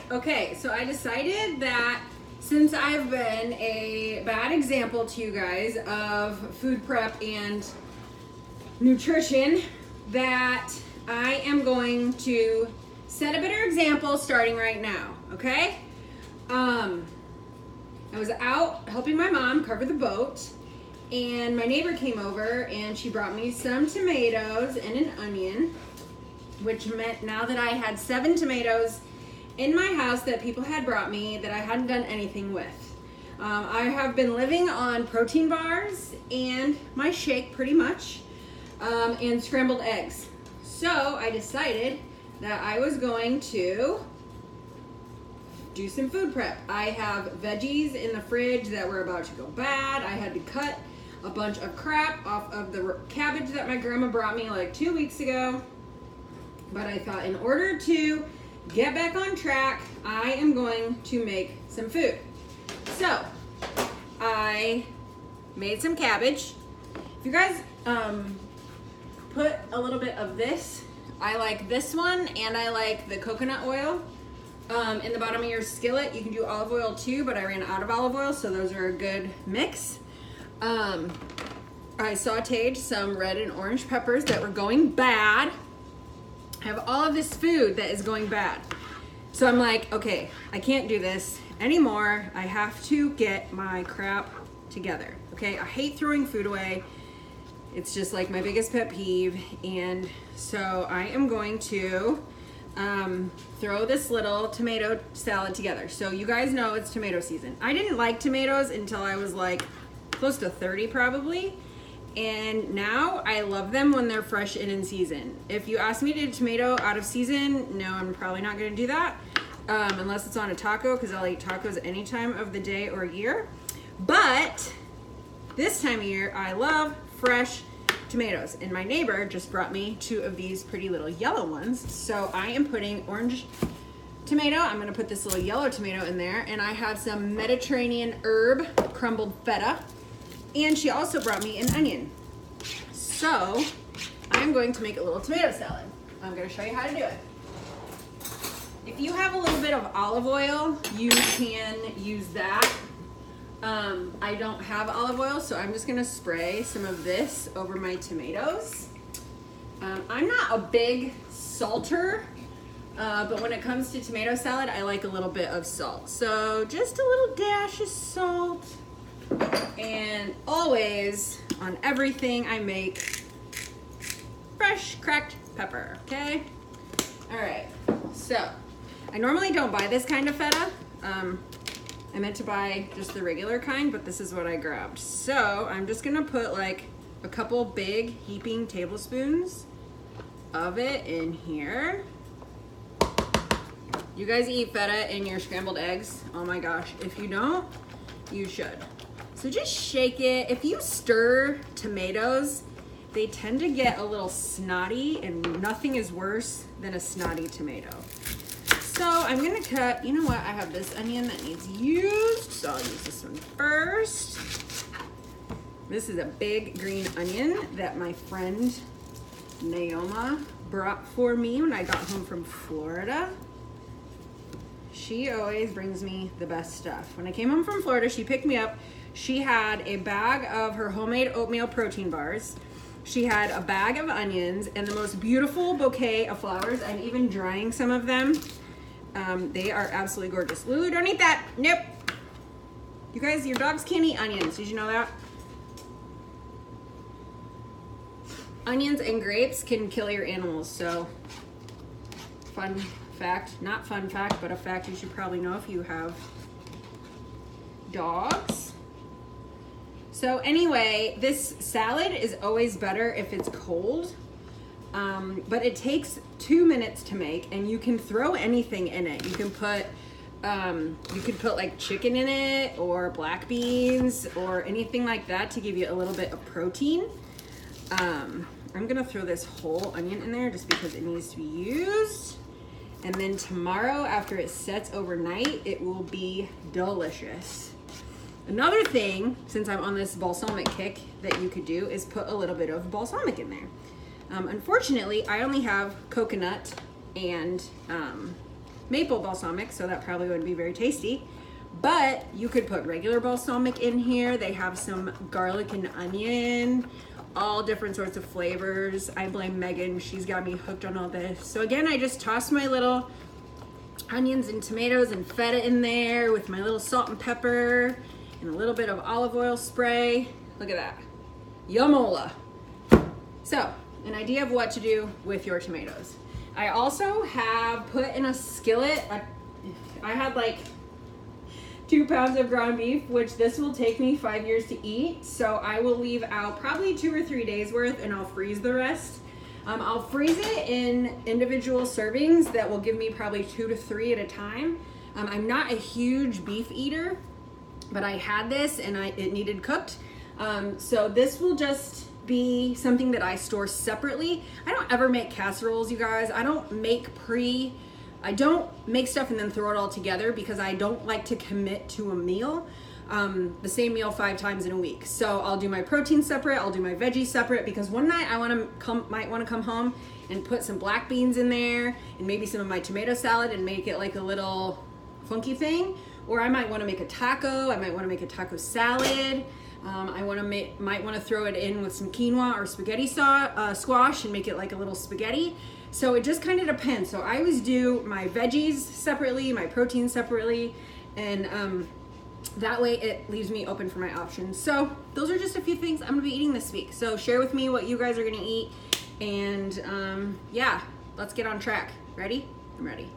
Okay, so I decided that since I've been a bad example to you guys of food prep and nutrition, that I am going to set a better example starting right now, okay? I was out helping my mom cover the boat, and my neighbor came over and she brought me some tomatoes and an onion, which meant now that I had 7 tomatoes in my house that people had brought me that I hadn't done anything with. I have been living on protein bars and my shake pretty much, and scrambled eggs. So I decided that I was going to do some food prep. I have veggies in the fridge that were about to go bad. I had to cut a bunch of crap off of the cabbage that my grandma brought me like 2 weeks ago. But I thought in order to get back on track, I am going to make some food. So I made some cabbage. If you guys put a little bit of this, I like this one, and I like the coconut oil in the bottom of your skillet. You can do olive oil too, but I ran out of olive oil, so those are a good mix. I sauteed some red and orange peppers that were going bad. I have all of this food that is going bad. So I'm like, okay, I can't do this anymore. I have to get my crap together. Okay, I hate throwing food away. It's just like my biggest pet peeve. And so I am going to throw this little tomato salad together. So you guys know it's tomato season. I didn't like tomatoes until I was like close to 30 probably. And now I love them when they're fresh and in season. If you ask me to do tomato out of season, no, I'm probably not gonna do that. Unless it's on a taco, because I'll eat tacos any time of the day or year. But this time of year, I love fresh tomatoes. And my neighbor just brought me 2 of these pretty little yellow ones. So I am putting orange tomato. I'm gonna put this little yellow tomato in there. And I have some Mediterranean herb crumbled feta. And she also brought me an onion. So I'm going to make a little tomato salad. I'm gonna show you how to do it. If you have a little bit of olive oil, you can use that. I don't have olive oil, so I'm just gonna spray some of this over my tomatoes. I'm not a big salter, but when it comes to tomato salad, I like a little bit of salt. So just a little dash of salt. And always, on everything I make, fresh cracked pepper, okay? All right, so I normally don't buy this kind of feta. I meant to buy just the regular kind, but this is what I grabbed. So I'm just gonna put like a couple big heaping tablespoons of it in here. You guys eat feta in your scrambled eggs? Oh my gosh, if you don't, you should. So just shake it. If you stir tomatoes, they tend to get a little snotty, and nothing is worse than a snotty tomato. So I'm gonna cut, you know what, I have this onion that needs used, so I'll use this one first. This is a big green onion that my friend Naoma brought for me when I got home from Florida. She always brings me the best stuff. When I came home from Florida, she picked me up. She had a bag of her homemade oatmeal protein bars. She had a bag of onions and the most beautiful bouquet of flowers. I'm even drying some of them. They are absolutely gorgeous. Lulu, don't eat that. Nope. You guys, your dogs can't eat onions. Did you know that? Onions and grapes can kill your animals, so fun fact. Not fun fact, but a fact you should probably know if you have dogs. So anyway, this salad is always better if it's cold, but it takes 2 minutes to make, and you can throw anything in it. You can put like chicken in it, or black beans, or anything like that to give you a little bit of protein. I'm gonna throw this whole onion in there just because it needs to be used. And then tomorrow, after it sets overnight, it will be delicious. Another thing, since I'm on this balsamic kick, that you could do is put a little bit of balsamic in there. Unfortunately, I only have coconut and maple balsamic, so that probably would be very tasty. But you could put regular balsamic in here. They have some garlic and onion, all different sorts of flavors. I blame Megan, she's got me hooked on all this. So again, I just tossed my little onions and tomatoes and feta in there with my little salt and pepper and a little bit of olive oil spray. Look at that, yumola. So, an idea of what to do with your tomatoes. I also have put in a skillet, I had like 2 pounds of ground beef, which this will take me 5 years to eat. So I will leave out probably 2 or 3 days worth and I'll freeze the rest. I'll freeze it in individual servings that will give me probably 2 to 3 at a time. I'm not a huge beef eater, but I had this and it needed cooked. So this will just be something that I store separately. I don't ever make casseroles, you guys. I don't make stuff and then throw it all together because I don't like to commit to a meal, the same meal 5 times in a week. So I'll do my protein separate, I'll do my veggies separate, because one night I might want to come home and put some black beans in there and maybe some of my tomato salad and make it like a little funky thing. Or I might want to make a taco, I might want to make a taco salad. I might want to throw it in with some quinoa or spaghetti squash and make it like a little spaghetti. So it just kind of depends. So I always do my veggies separately, my protein separately, and that way it leaves me open for my options. So those are just a few things I'm gonna be eating this week. So share with me what you guys are gonna eat, and yeah, let's get on track. Ready? I'm ready.